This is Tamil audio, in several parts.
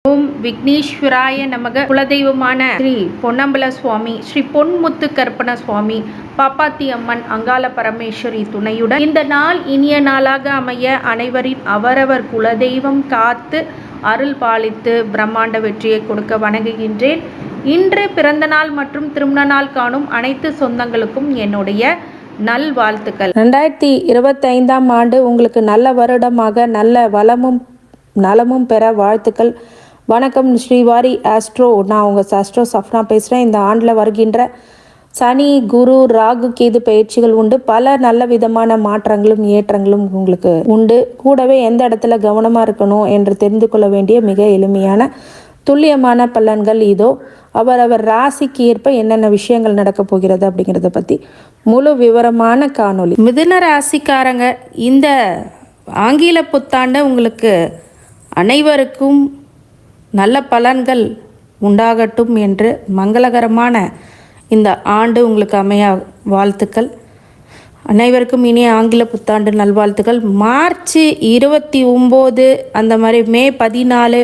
ஓம் விக்னேஸ்வராய நமக. குலதெய்வமான ஸ்ரீ பொன்னம்பல சுவாமி, ஸ்ரீ பொன்முத்து கற்பன சுவாமி, பாப்பாத்தி அம்மன், அங்காள பரமேஸ்வரி துணையுடன் இந்த நாள் இனிய நாளாக அமைய அனைவரின் அவரவர் குலதெய்வம் காத்து அருள் பாலித்து பிரம்மாண்ட வெற்றியை கொடுக்க வணங்குகின்றேன். இன்று பிறந்த நாள் மற்றும் திருமண நாள் காணும் அனைத்து சொந்தங்களுக்கும் என்னுடைய நல்வாழ்த்துக்கள். 2025ஆம் ஆண்டு உங்களுக்கு நல்ல வருடமாக நல்ல வளமும் நலமும் பெற வாழ்த்துக்கள். வணக்கம், ஸ்ரீவாரி ஆஸ்ட்ரோ. நான் உங்கள் ஆஸ்ட்ரோ சஃப்னா பேசுகிறேன். இந்த ஆண்டில் வருகின்ற சனி, குரு, ராகு, கேது பயிற்சிகள் உண்டு. பல நல்ல விதமான மாற்றங்களும் ஏற்றங்களும் உங்களுக்கு உண்டு. கூடவே எந்த இடத்துல கவனமாக இருக்கணும் என்று தெரிந்து கொள்ள வேண்டிய மிக எளிமையான துல்லியமான பலன்கள் இதோ. அவரவர் ராசிக்கு ஏற்ப என்னென்ன விஷயங்கள் நடக்கப் போகிறது அப்படிங்கிறத பற்றி முழு விவரமான காணொளி. மிதுன ராசிக்காரங்க, இந்த ஆங்கில புத்தாண்டு உங்களுக்கு அனைவருக்கும் நல்ல பலன்கள் உண்டாகட்டும் என்று மங்களகரமான இந்த ஆண்டு உங்களுக்கு அமைய வாழ்த்துக்கள். அனைவருக்கும் இனிய ஆங்கில புத்தாண்டு நல்வாழ்த்துக்கள். மார்ச் 29 அந்த மாதிரி மே 14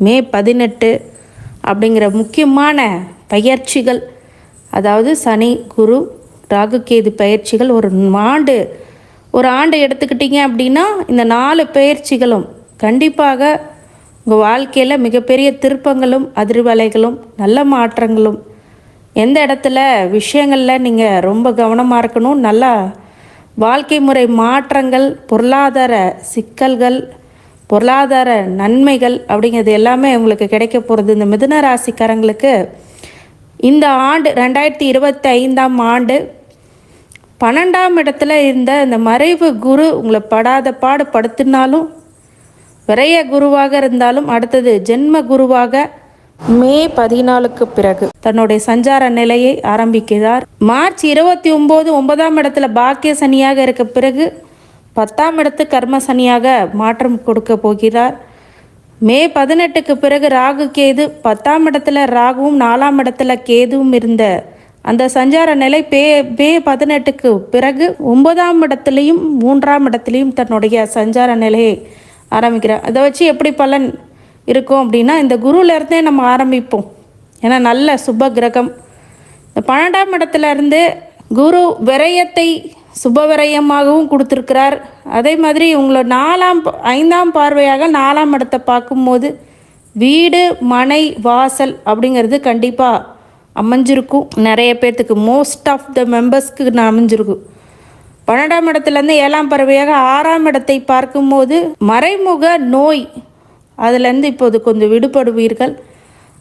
மே 18 அப்படிங்கிற முக்கியமான பயிற்சிகள், அதாவது சனி, குரு, ராகு, கேது பயிற்சிகள் ஒரு ஆண்டு எடுத்துக்கிட்டிங்க அப்படின்னா இந்த 4 பயிற்சிகளும் கண்டிப்பாக உங்கள் வாழ்க்கையில் மிகப்பெரிய திருப்பங்களும் அதிர்வலைகளும் நல்ல மாற்றங்களும், எந்த இடத்துல விஷயங்களில் நீங்கள் ரொம்ப கவனமாக இருக்கணும், நல்லா வாழ்க்கை முறை மாற்றங்கள், பொருளாதார சிக்கல்கள், பொருளாதார நன்மைகள் அப்படிங்கிறது எல்லாமே உங்களுக்கு கிடைக்க போகிறது. இந்த மிதுன ராசிக்காரங்களுக்கு இந்த ஆண்டு 2025ஆம் ஆண்டு 12ஆம் இடத்துல இருந்த இந்த மறைவு குரு உங்களை படாத பாடு படுத்தினாலும், விரைய குருவாக இருந்தாலும், அடுத்தது ஜென்ம குருவாக மே 14க்கு பிறகு தன்னுடைய சஞ்சார நிலையை ஆரம்பிக்கிறார். மார்ச் 29 9ஆம் இடத்துல பாக்கிய சனியாக இருக்க பிறகு 10ஆம் இடத்து கர்ம சனியாக மாற்றம் கொடுக்க போகிறார். மே 18க்கு பிறகு ராகு கேது 10ஆம் இடத்துல ராகுவும் 4ஆம் இடத்துல கேதுவும் இருந்த அந்த சஞ்சார நிலை மே 18க்கு பிறகு 9ஆம் இடத்துலையும் 3ஆம் இடத்துலையும் தன்னுடைய சஞ்சார நிலையை ஆரம்பிக்கிறார். அதை வச்சு எப்படி பலன் இருக்கும் அப்படின்னா, இந்த குருவிலேருந்தே நம்ம ஆரம்பிப்போம். ஏன்னா நல்ல சுப கிரகம். இந்த 12ஆம் இடத்துல இருந்து குரு விரயத்தை சுப விரயமாகவும் கொடுத்துருக்கிறார். அதே மாதிரி உங்களை 5ஆம் பார்வையாக 4ஆம் இடத்தை பார்க்கும்போது வீடு, மனை, வாசல் அப்படிங்கிறது கண்டிப்பாக அமைஞ்சிருக்கும். நிறைய பேர்த்துக்கு, மோஸ்ட் ஆஃப் த மெம்பர்ஸ்க்கு அமைஞ்சிருக்கும். 12ஆம் இடத்துலேருந்து 7ஆம் பறவையாக 6ஆம் இடத்தை பார்க்கும்போது மறைமுக நோய், அதுலேருந்து இப்போது கொஞ்சம் விடுபடுவீர்கள்.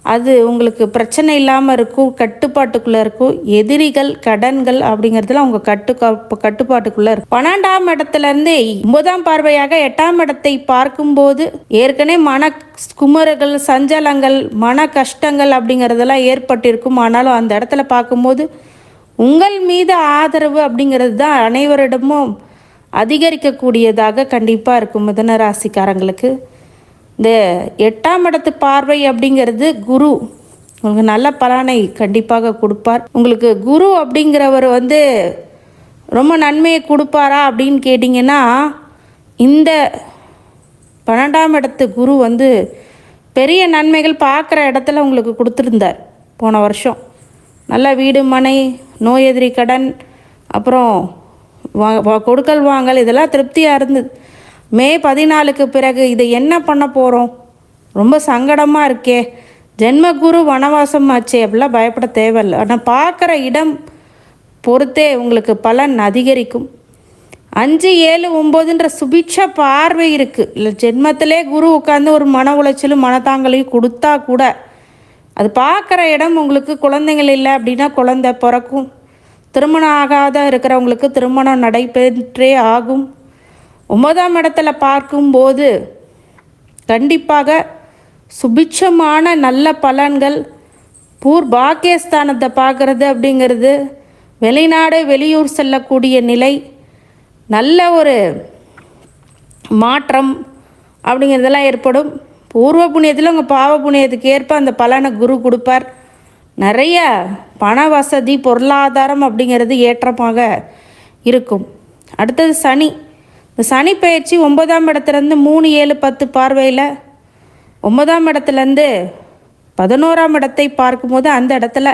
அது உங்களுக்கு பிரச்சனை இல்லாமல் இருக்கும், கட்டுப்பாட்டுக்குள்ளே இருக்கும். எதிரிகள், கடன்கள் அப்படிங்கிறதுலாம் உங்கள் கட்டுப்பாட்டுக்குள்ளே இருக்கும். 12ஆம் இடத்துலேருந்து 9ஆம் பார்வையாக 8ஆம் இடத்தை பார்க்கும்போது ஏற்கனவே மன குமரர்கள், சஞ்சலங்கள், மன கஷ்டங்கள் அப்படிங்கிறதெல்லாம் ஏற்பட்டிருக்கும். ஆனாலும் அந்த இடத்துல பார்க்கும்போது உங்கள் மீது ஆதரவு அப்படிங்கிறது தான் அனைவரிடமும் அதிகரிக்கக்கூடியதாக கண்டிப்பாக இருக்கும். மிதுன ராசிக்காரங்களுக்கு இந்த 8ஆம் இடத்து பார்வை அப்படிங்கிறது குரு உங்களுக்கு நல்ல பலனை கண்டிப்பாக கொடுப்பார். உங்களுக்கு குரு அப்படிங்கிறவர் ரொம்ப நன்மையை கொடுப்பாரா அப்படின்னு கேட்டிங்கன்னா, இந்த 12ஆம் இடத்து குரு பெரிய நன்மைகள் பார்க்குற இடத்துல உங்களுக்கு கொடுத்துருந்தார். போன வருஷம் நல்ல வீடு, மனை, நோய் எதிரி, கடன், அப்புறம் கொடுக்கல் வாங்கல், இதெல்லாம் திருப்தியாக இருந்தது. மே 14க்கு பிறகு இதை என்ன பண்ண போகிறோம், ரொம்ப சங்கடமாக இருக்கே, ஜென்மகுரு வனவாசம் ஆச்சே அப்படிலாம் பயப்பட தேவையில்லை. ஆனால் பார்க்குற இடம் பொறுத்தே உங்களுக்கு பலன் அதிகரிக்கும். 5, 7, 9ன்ற சுபிட்ச பார்வை இருக்குது. இல்லை ஜென்மத்திலே குரு உட்காந்து ஒரு மன உளைச்சலும் மனத்தாங்கலையும் கொடுத்தா கூட அது பார்க்குற இடம் உங்களுக்கு குழந்தைகள் இல்லை அப்படின்னா குழந்தை பிறக்கும். திருமணம் ஆகாத இருக்கிறவங்களுக்கு திருமணம் நடைபெற்றே ஆகும். 9ஆம் இடத்துல பார்க்கும்போது கண்டிப்பாக சுபிட்சமான நல்ல பலன்கள். பாக்கியஸ்தானத்தை பார்க்குறது அப்படிங்கிறது வெளிநாடு, வெளியூர் செல்லக்கூடிய நிலை, நல்ல ஒரு மாற்றம் அப்படிங்கிறதெல்லாம் ஏற்படும். பூர்வ புண்ணியத்தில் உங்கள் பாவ புண்ணியத்துக்கு ஏற்ப அந்த பலனை குரு கொடுப்பார். நிறைய பண வசதி, பொருளாதாரம் அப்படிங்கிறது ஏற்றமாக இருக்கும். அடுத்தது சனி. இந்த சனி பயிற்சி 9ஆம் இடத்துலேருந்து 3, 7, 10 பார்வையில் 9ஆம் இடத்துலேருந்து 11ஆம் இடத்தை பார்க்கும்போது அந்த இடத்துல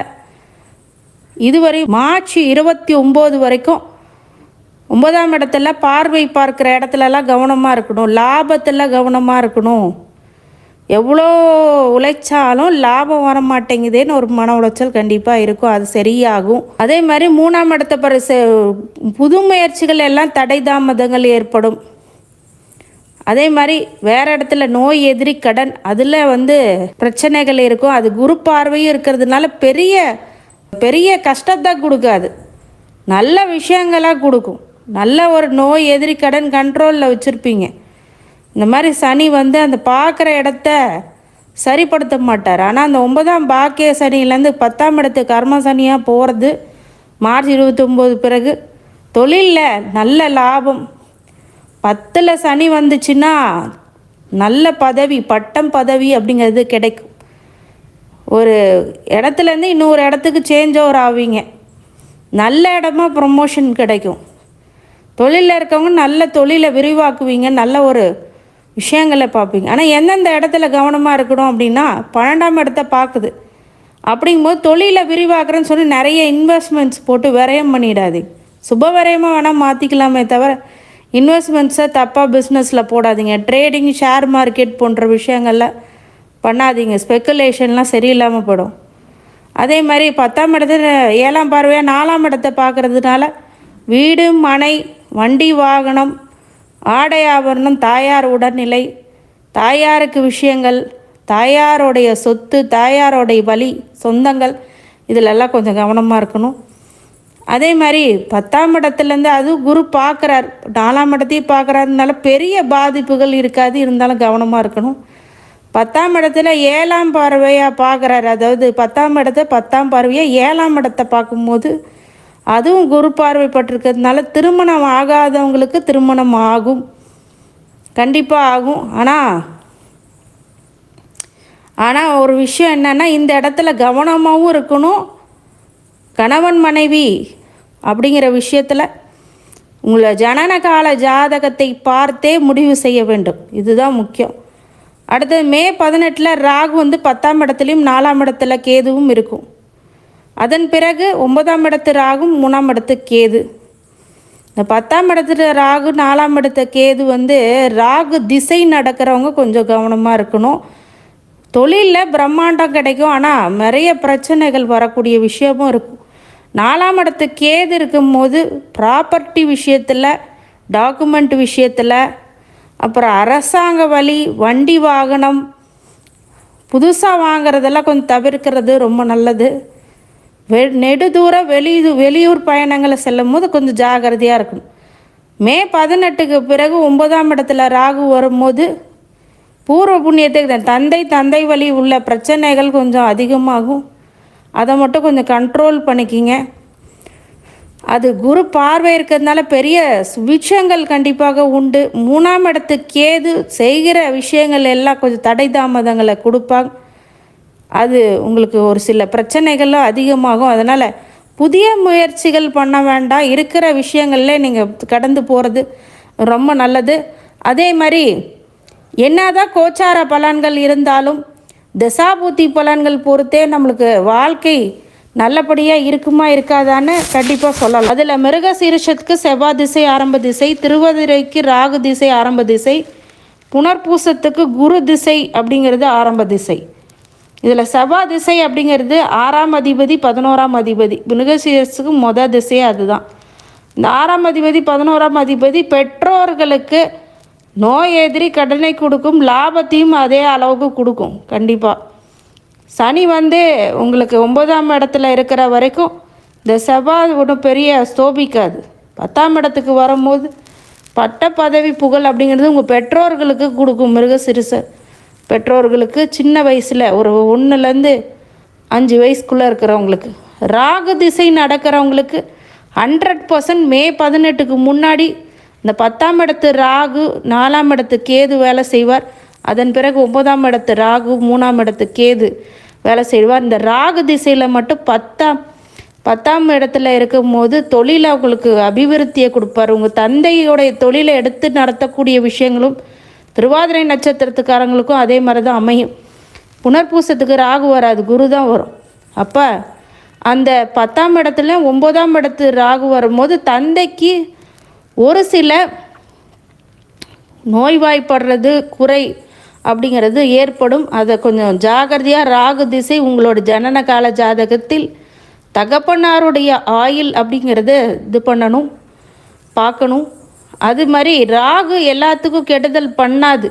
இதுவரை மார்ச் 29 வரைக்கும் 9ஆம் இடத்துல பார்வை பார்க்குற இடத்துலலாம் கவனமாக இருக்கணும், லாபத்தில் கவனமாக இருக்கணும். எவ்வளோ உழைச்சாலும் லாபம் வர மாட்டேங்குதேன்னு ஒரு மன உளைச்சல் கண்டிப்பாக இருக்கும். அது சரியாகும். அதே மாதிரி 3ஆம் இடத்தை புது முயற்சிகள் எல்லாம் தடை தாமதங்கள் ஏற்படும். அதே மாதிரி வேறு இடத்துல நோய் எதிரி கடன் அதில் பிரச்சனைகள் இருக்கும். அது குரு பார்வையும் இருக்கிறதுனால பெரிய பெரிய கஷ்டத்தை கொடுக்காது, நல்ல விஷயங்களாக கொடுக்கும். நல்ல ஒரு நோய் எதிரி கடன் கண்ட்ரோலில் வச்சுருப்பீங்க. இந்த மாதிரி சனி அந்த பார்க்குற இடத்த சரிப்படுத்த மாட்டார். ஆனால் அந்த 9ஆம் பாக்கிய சனியிலேருந்து 10ஆம் இடத்துக்கு கர்ம சனியாக போகிறது மார்ச் 29 பிறகு தொழிலில் நல்ல லாபம். 10ல் சனி வந்துச்சுன்னா நல்ல பதவி, பட்டம் பதவி அப்படிங்கிறது கிடைக்கும். ஒரு இடத்துலேருந்து இன்னொரு இடத்துக்கு சேஞ்ச் ஓவர் ஆவீங்க, நல்ல இடமா ப்ரொமோஷன் கிடைக்கும். தொழிலில் இருக்கவங்க நல்ல தொழிலை விரிவாக்குவீங்க, நல்ல ஒரு விஷயங்களை பார்ப்பீங்க. ஆனால் எந்தெந்த இடத்துல கவனமாக இருக்கணும் அப்படின்னா 12ஆம் இடத்த பார்க்குது. அப்படிங்கும்போது தொழிலை விரிவாக்குறேன்னு சொல்லி நிறைய இன்வெஸ்ட்மெண்ட்ஸ் போட்டு விரயம் பண்ணிடாதீங்க. சுப விரயமாக வேணால் மாற்றிக்கலாமே தவிர இன்வெஸ்ட்மெண்ட்ஸை தப்பாக பிஸ்னஸில் போடாதீங்க. ட்ரேடிங், ஷேர் மார்க்கெட் போன்ற விஷயங்களில் பண்ணாதீங்க. ஸ்பெக்குலேஷன்லாம் சரியில்லாமல் போடும். அதே மாதிரி 10ஆம் இடத்துல 7ஆம் பார்வையாக 4ஆம் இடத்தை பார்க்குறதுனால வீடு, மனை, வண்டி, வாகனம், ஆடை ஆபரணம், தாயார் உடல்நிலை, தாயாருக்கு விஷயங்கள், தாயாரோடைய சொத்து, தாயாரோடைய வழி, சொந்தங்கள், இதிலெல்லாம் கொஞ்சம் கவனமாக இருக்கணும். அதே மாதிரி 10ஆம் இடத்துலேருந்து அதுவும் குரு பார்க்குறார், 4ஆம் இடத்தையும் பார்க்குறாருனால பெரிய பாதிப்புகள் இருக்காது, இருந்தாலும் கவனமாக இருக்கணும். 10ஆம் இடத்துல 7ஆம் பார்வையாக பார்க்குறாரு, அதாவது 10ஆம் இடத்தை 10ஆம் பார்வையாக 7ஆம் இடத்தை பார்க்கும்போது அதுவும் குரு பார்வைப்பட்டிருக்கிறதுனால திருமணம் ஆகாதவங்களுக்கு திருமணம் ஆகும், கண்டிப்பாக ஆகும். ஆனால் ஒரு விஷயம் என்னென்னா இந்த இடத்துல கவனமாகவும் இருக்கணும். கணவன் மனைவி அப்படிங்கிற விஷயத்தில் உங்களை ஜனன கால ஜாதகத்தை பார்த்தே முடிவு செய்ய வேண்டும், இதுதான் முக்கியம். அடுத்தது மே 18 ராகு 10ஆம் இடத்துலையும் 4ஆம் இடத்துல கேதுவும் இருக்கும். அதன் பிறகு 9ஆம் இடத்து ராகும் 3ஆம் இடத்து கேது. இந்த 10ஆம் இடத்துல ராகு 4ஆம் இடத்த கேது ராகு திசை நடக்கிறவங்க கொஞ்சம் கவனமாக இருக்கணும். தொழிலில் பிரம்மாண்டம் கிடைக்கும், ஆனால் நிறைய பிரச்சனைகள் வரக்கூடிய விஷயமும் இருக்கும். 4ஆம் இடத்து கேது இருக்கும்போது ப்ராப்பர்ட்டி விஷயத்தில், டாக்குமெண்ட் விஷயத்தில், அப்புறம் அரசாங்க வழி, வண்டி வாகனம் புதுசாக வாங்கிறதெல்லாம் கொஞ்சம் தவிர்க்கிறது ரொம்ப நல்லது. நெடுதூர வெளியூர் பயணங்களை செல்லும் போது கொஞ்சம் ஜாகிரதையாக இருக்கணும். மே 18க்கு பிறகு 9ஆம் இடத்துல ராகு வரும்போது பூர்வ புண்ணியத்துக்கு தந்தை வழி உள்ள பிரச்சனைகள் கொஞ்சம் அதிகமாகும், அதை மட்டும் கொஞ்சம் கண்ட்ரோல் பண்ணிக்கிங்க. அது குரு பார்வை இருக்கிறதுனால பெரிய விஷயங்கள் கண்டிப்பாக உண்டு. 3ஆம் இடத்து கேது செய்கிற விஷயங்கள் எல்லாம் கொஞ்சம் தடை தாமதங்களை கொடுப்பாங்க, அது உங்களுக்கு ஒரு சில பிரச்சனைகளும் அதிகமாகும். அதனால் புதிய முயற்சிகள் பண்ண வேண்டாம், இருக்கிற விஷயங்கள்ல நீங்கள் கடந்து போகிறது ரொம்ப நல்லது. அதே மாதிரி என்னதான் கோச்சார பலன்கள் இருந்தாலும் தசாபுத்தி பலன்கள் பொறுத்தே நம்மளுக்கு வாழ்க்கை நல்லபடியாக இருக்குமா இருக்காதான்னு கண்டிப்பாக சொல்லலாம். அதில் மிருகசீரிஷத்துக்கு செவ்வாய் திசை ஆரம்ப திசை, திருவதிரைக்கு ராகு திசை ஆரம்ப திசை, புனர்பூசத்துக்கு குரு திசை அப்படிங்கிறது ஆரம்ப திசை. இதில் செவ்வாய் திசை அப்படிங்கிறது 6ஆம் அதிபதி 11ஆம் அதிபதி, மிருகசீரிஷத்துக்கு மொதல் திசையே அதுதான். இந்த 6ஆம் அதிபதி 11ஆம் அதிபதி பெற்றோர்களுக்கு நோய் எதிரி கடனை கொடுக்கும், லாபத்தையும் அதே அளவுக்கு கொடுக்கும் கண்டிப்பாக. சனி உங்களுக்கு 9ஆம் இடத்துல இருக்கிற வரைக்கும் இந்த செவ்வாய் ஒன்றும் பெரிய ஸ்தோபிக்காது. 10ஆம் இடத்துக்கு வரும்போது பட்ட பதவி புகழ் அப்படிங்கிறது உங்கள் பெற்றோர்களுக்கு கொடுக்கும். மிருகசீரிஷ பெற்றோர்களுக்கு சின்ன வயசில் ஒரு 1லேருந்து 5 வயசுக்குள்ளே இருக்கிறவங்களுக்கு, ராகு திசை நடக்கிறவங்களுக்கு 100% மே 18க்கு முன்னாடி இந்த 10ஆம் இடத்து ராகு 4ஆம் இடத்து கேது வேலை செய்வார். அதன் பிறகு 9ஆம் இடத்து ராகு 3ஆம் இடத்து கேது வேலை செய்வார். இந்த ராகு திசையில் மட்டும் 10ஆம் இடத்துல இருக்கும்போது தொழிலை உங்களுக்கு அபிவிருத்தியை கொடுப்பார். உங்கள் தந்தையோடைய தொழிலை எடுத்து நடத்தக்கூடிய விஷயங்களும் திருவாதிரை நட்சத்திரத்துக்காரங்களுக்கும் அதே மாதிரி தான் அமையும். புனர்பூசத்துக்கு ராகு வராது, குரு தான் வரும். அப்போ அந்த 10ஆம் இடத்துல 9ஆம் இடத்து ராகு வரும்போது தந்தைக்கு ஒரு சில நோய்வாய்ப்படுறது குறை அப்படிங்கிறது ஏற்படும். அதை கொஞ்சம் ஜாகிரதையாக ராகு திசை உங்களோட ஜனன கால ஜாதகத்தில் தகப்பனாருடைய ஆயில் அப்படிங்கிறத இது பண்ணணும், பார்க்கணும். அது மாதிரி ராகு எல்லாத்துக்கும் கெடுதல் பண்ணாது.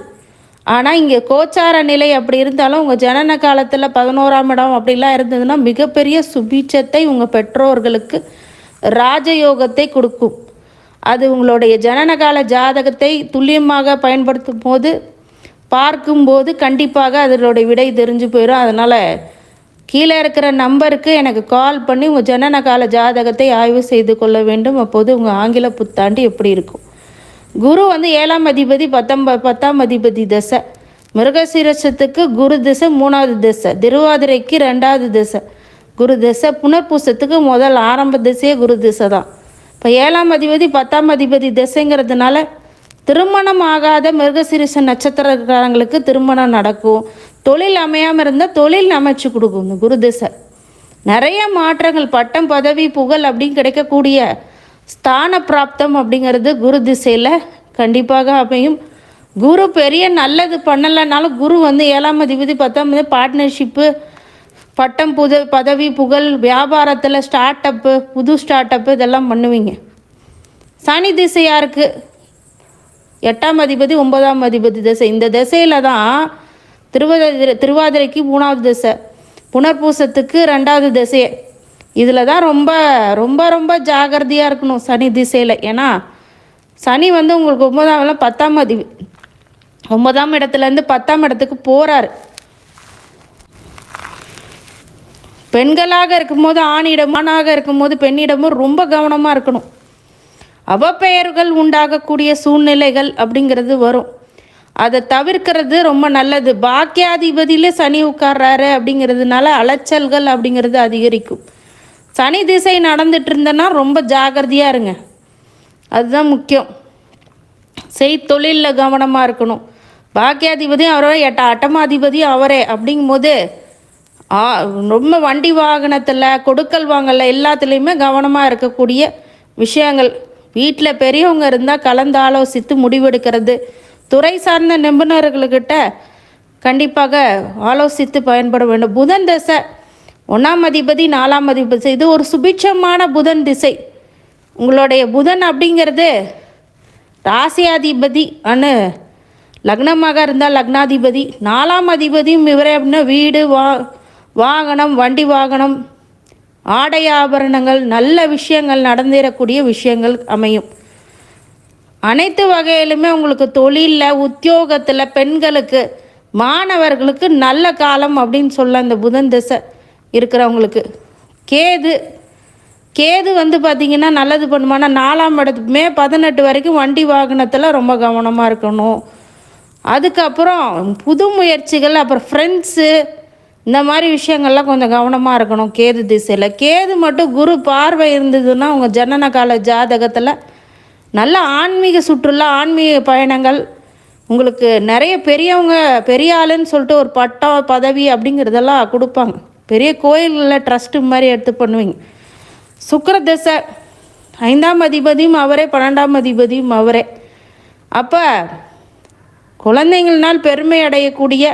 ஆனால் இங்கே கோச்சார நிலை அப்படி இருந்தாலும் உங்கள் ஜனன காலத்தில் 11ஆம் இடம் அப்படிலாம் இருந்ததுன்னா மிகப்பெரிய சுபீட்சத்தை உங்கள் பெற்றோர்களுக்கு ராஜயோகத்தை கொடுக்கும். அது உங்களுடைய ஜனனகால ஜாதகத்தை துல்லியமாக பயன்படுத்தும் போது பார்க்கும்போது கண்டிப்பாக அதனுடைய விடை தெரிஞ்சு போயிடும். அதனால் கீழே இருக்கிற நம்பருக்கு எனக்கு கால் பண்ணி உங்கள் ஜனனகால ஜாதகத்தை ஆய்வு செய்து கொள்ள வேண்டும். அப்போது உங்கள் ஆங்கில புத்தாண்டு எப்படி இருக்கும். குரு 7ஆம் அதிபதி 10ஆம் அதிபதி தசை. மிருகசீரசத்துக்கு குரு திசை 3வது திசை, திருவாதிரைக்கு 2வது திசை குரு திசை, புனர்பூசத்துக்கு முதல் ஆரம்ப திசையே குரு திசை தான். இப்போ 7ஆம் அதிபதி 10ஆம் அதிபதி திசைங்கிறதுனால திருமணம் ஆகாத மிருகசீரிச நட்சத்திரக்காரங்களுக்கு திருமணம் நடக்கும். தொழில் அமையாமல் இருந்தால் தொழில் அமைச்சு கொடுக்கும் இந்த குரு திசை. நிறைய மாற்றங்கள், பட்டம் பதவி புகழ் அப்படின்னு கிடைக்கக்கூடிய ஸ்தான பிராப்தம் அப்படிங்கிறது குரு திசையில் கண்டிப்பாக அமையும். குரு பெரிய நல்லது பண்ணலைனாலும் குரு 7ஆம் அதிபதி 10ஆம் அதிபதி பார்ட்னர்ஷிப்பு, பட்டம் பதவி புகழ், வியாபாரத்தில் ஸ்டார்ட் அப்பு, புது ஸ்டார்ட் அப்பு இதெல்லாம் பண்ணுவீங்க. சனி திசையாக இருக்குது 8ஆம் அதிபதி 9ஆம் அதிபதி திசை. இந்த திசையில் தான் திருவாதிரைக்கு 3வது திசை, புனர்பூசத்துக்கு 2வது திசையே. இதில் தான் ரொம்ப ரொம்ப ரொம்ப ஜாகிரதையாக இருக்கணும் சனி திசையில். ஏன்னா சனி உங்களுக்கு 10ஆம் அதிபதி 9ஆம் இடத்துலேருந்து 10ஆம் இடத்துக்கு போகிறாரு. பெண்களாக இருக்கும்போது ஆணிடம், ஆணாக இருக்கும்போது பெண்ணிடமும் ரொம்ப கவனமாக இருக்கணும். அவப்பெயர்கள் உண்டாகக்கூடிய சூழ்நிலைகள் அப்படிங்கிறது வரும். அதை தவிர்க்கிறது ரொம்ப நல்லது. பாக்கியாதிபதியில் சனி உட்கார்றாரு அப்படிங்கிறதுனால அலைச்சல்கள் அப்படிங்கிறது அதிகரிக்கும். சனி திசை நடந்துட்டு இருந்தேன்னா ரொம்ப ஜாகிரதையாக இருங்க, அதுதான் முக்கியம். செய்தொழிலில் கவனமாக இருக்கணும். பாக்கியாதிபதியும் அவரே, 8ஆமாதிபதியும் அவரே அப்படிங்கும்போது ரொம்ப வண்டி வாகனத்தில் கொடுக்கல் வாங்கல எல்லாத்துலேயுமே கவனமாக இருக்கக்கூடிய விஷயங்கள். வீட்டில் பெரியவங்க இருந்தால் கலந்து ஆலோசித்து முடிவெடுக்கிறது. துறை சார்ந்த நிபுணர்கள்கிட்ட கண்டிப்பாக ஆலோசித்து பயன்பட வேண்டும். புதன் திசை 1ஆம் அதிபதி 4ஆம் அதிபதி, இது ஒரு சுபிட்சமான புதன் திசை. உங்களுடைய புதன் அப்படிங்கிறது ராசியாதிபதி அனு லக்னமாக இருந்தால் லக்னாதிபதி, 4ஆம் அதிபதியும் இவரே அப்படின்னா வீடு வாகனம், வண்டி வாகனம், ஆடை ஆபரணங்கள், நல்ல விஷயங்கள் நடந்தேறக்கூடிய விஷயங்கள் அமையும். அனைத்து வகையிலுமே உங்களுக்கு தொழிலில், உத்தியோகத்தில், பெண்களுக்கு, மாணவர்களுக்கு நல்ல காலம் அப்படின்னு சொல்ல அந்த புதன் திசை இருக்கிறவங்களுக்கு. கேது பார்த்திங்கன்னா நல்லது பண்ணுமானா 4ஆம் இடத்து மே 18 வரைக்கும் வண்டி வாகனத்தில் ரொம்ப கவனமாக இருக்கணும். அதுக்கப்புறம் புது முயற்சிகள், அப்புறம் ஃப்ரெண்ட்ஸு, இந்த மாதிரி விஷயங்கள்லாம் கொஞ்சம் கவனமாக இருக்கணும் கேது திசையில். கேது மட்டும் குரு பார்வை இருந்ததுன்னா உங்கள் ஜனன கால ஜாதகத்தில் நல்ல ஆன்மீக சுற்றுலா, ஆன்மீக பயணங்கள், உங்களுக்கு நிறைய பெரியவங்க பெரிய ஆளுன்னு சொல்லிட்டு ஒரு பட்டம் பதவி அப்படிங்கிறதெல்லாம் கொடுப்பாங்க. பெரிய கோயில்களில் ட்ரஸ்ட்டு மாதிரி எடுத்து பண்ணுவீங்க. சுக்கிர திசை 5ஆம் அதிபதியும் அவரே, 12ஆம் அதிபதியும் அவரே. அப்போ குழந்தைங்கள்னால் பெருமை அடையக்கூடிய,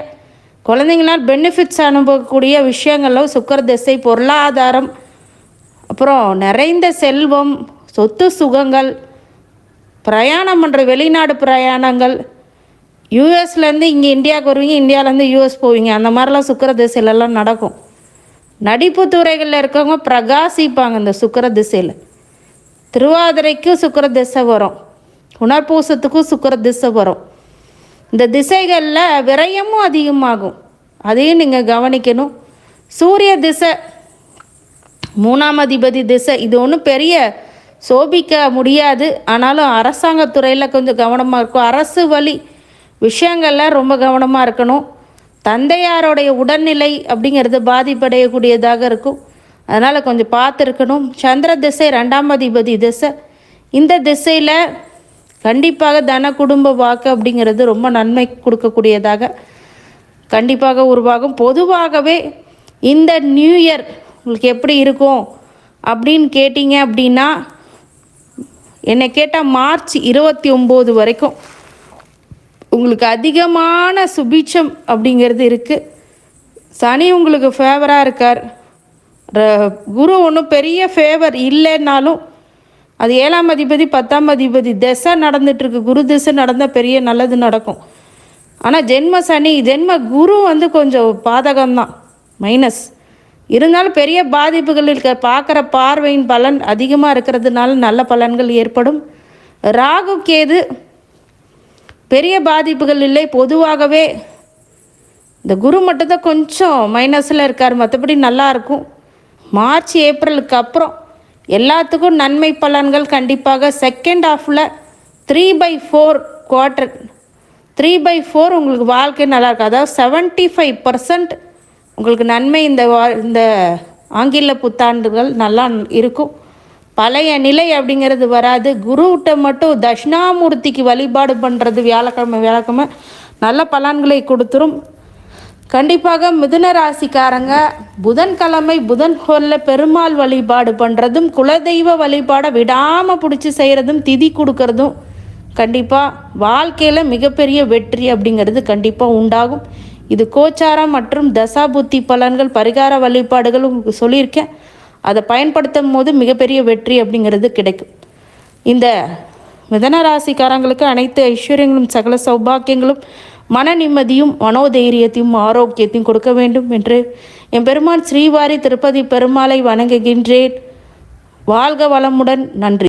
குழந்தைங்களால் பெனிஃபிட்ஸ் அனுபவக்கூடிய விஷயங்களும் சுக்கிர திசை. பொருளாதாரம், அப்புறம் நிறைந்த செல்வம், சொத்து சுகங்கள், பிரயாணம் பண்ணுற வெளிநாடு பிரயாணங்கள், யூஎஸ்லேருந்து இங்கே இந்தியாவுக்கு வருவீங்க, இந்தியாவிலேருந்து யூஎஸ் போவீங்க, அந்த மாதிரிலாம் சுக்கிர திசையிலலாம் நடக்கும். நடிப்பு துறைகளில் இருக்கவங்க பிரகாசிப்பாங்க இந்த சுக்கிர திசையில். திருவாதிரைக்கும் சுக்கிர திசை வரும், புனர்பூசத்துக்கும் சுக்கிர திசை வரும். இந்த திசைகளில் விரயமும் அதிகமாகும், அதையும் நீங்கள் கவனிக்கணும். சூரிய திசை 3ஆம் அதிபதி திசை. இது ஒன்றும் பெரிய சோபிக்க முடியாது, ஆனாலும் அரசாங்கத்துறையில் கொஞ்சம் கவனமாக இருக்கும். அரசு வழி விஷயங்களில் ரொம்ப கவனமாக இருக்கணும். தந்தையாருடைய உடல்நிலை அப்படிங்கிறது பாதிப்படையக்கூடியதாக இருக்கும், அதனால் கொஞ்சம் பார்த்துருக்கணும். சந்திர திசை 2ஆம் அதிபதி திசை. இந்த திசையில் கண்டிப்பாக தன குடும்ப வாக்கு அப்படிங்கிறது ரொம்ப நன்மை கொடுக்கக்கூடியதாக கண்டிப்பாக உருவாகும். பொதுவாகவே இந்த நியூ இயர் உங்களுக்கு எப்படி இருக்கும் அப்படின்னு கேட்டிங்க அப்படின்னா, என்னை கேட்டால் மார்ச் 29 வரைக்கும் உங்களுக்கு அதிகமான சுபீட்சம் அப்படிங்கிறது இருக்குது. சனி உங்களுக்கு ஃபேவராக இருக்கார். குரு ஒன்றும் பெரிய ஃபேவர் இல்லைன்னாலும் அது 7ஆம் அதிபதி 10ஆம் அதிபதி திசை நடந்துட்டுருக்கு. குரு திசை நடந்தால் பெரிய நல்லது நடக்கும். ஆனால் ஜென்ம சனி ஜென்ம குரு வந்து கொஞ்சம் பாதகம்தான், மைனஸ். இருந்தாலும் பெரிய பாதிப்புகள் இருக்க பார்க்குற பார்வையின் பலன் அதிகமாக இருக்கிறதுனால நல்ல பலன்கள் ஏற்படும். ராகு கேது பெரிய பாதிப்புகள் இல்லை. பொதுவாகவே இந்த குரு மட்டும்தான் கொஞ்சம் மைனஸில் இருக்கார், மற்றபடி நல்லா இருக்கும். மார்ச் ஏப்ரலுக்கு அப்புறம் எல்லாத்துக்கும் நன்மை பலன்கள் கண்டிப்பாக. செகண்ட் ஹாஃபில் 3/4 குவார்ட்டர் 3/4 உங்களுக்கு வாழ்க்கை நல்லாயிருக்கும். அதாவது 75% உங்களுக்கு நன்மை இந்த ஆங்கில புத்தாண்டுகள் நல்லா இருக்கும். பழைய நிலை அப்படிங்கிறது வராது. குருவிட்ட மட்டும் தட்சிணாமூர்த்திக்கு வழிபாடு பண்ணுறது வியாழக்கிழமை நல்ல பலன்களை கொடுத்துரும். கண்டிப்பாக மிதுன ராசிக்காரங்க புதன்கிழமை புதன் கோயிலில் பெருமாள் வழிபாடு பண்ணுறதும் குலதெய்வ வழிபாடை விடாமல் பிடிச்சி செய்கிறதும் திதி கொடுக்கறதும் கண்டிப்பாக வாழ்க்கையில் மிகப்பெரிய வெற்றி அப்படிங்கிறது கண்டிப்பாக உண்டாகும். இது கோச்சாரம் மற்றும் தசாபுத்தி பலன்கள் பரிகார வழிபாடுகள் உங்களுக்கு சொல்லியிருக்கேன். அதை பயன்படுத்தும் போது மிகப்பெரிய வெற்றி அப்படிங்கிறது கிடைக்கும். இந்த மிதன ராசிக்காரங்களுக்கு அனைத்து ஐஸ்வர்யங்களும் சகல சௌபாக்கியங்களும் மன நிம்மதியும் மனோதைரியத்தையும் ஆரோக்கியத்தையும் கொடுக்க வேண்டும் என்று என் பெருமான் ஸ்ரீவாரி திருப்பதி பெருமாளை வணங்குகின்றேன். வாழ்க வளமுடன். நன்றி.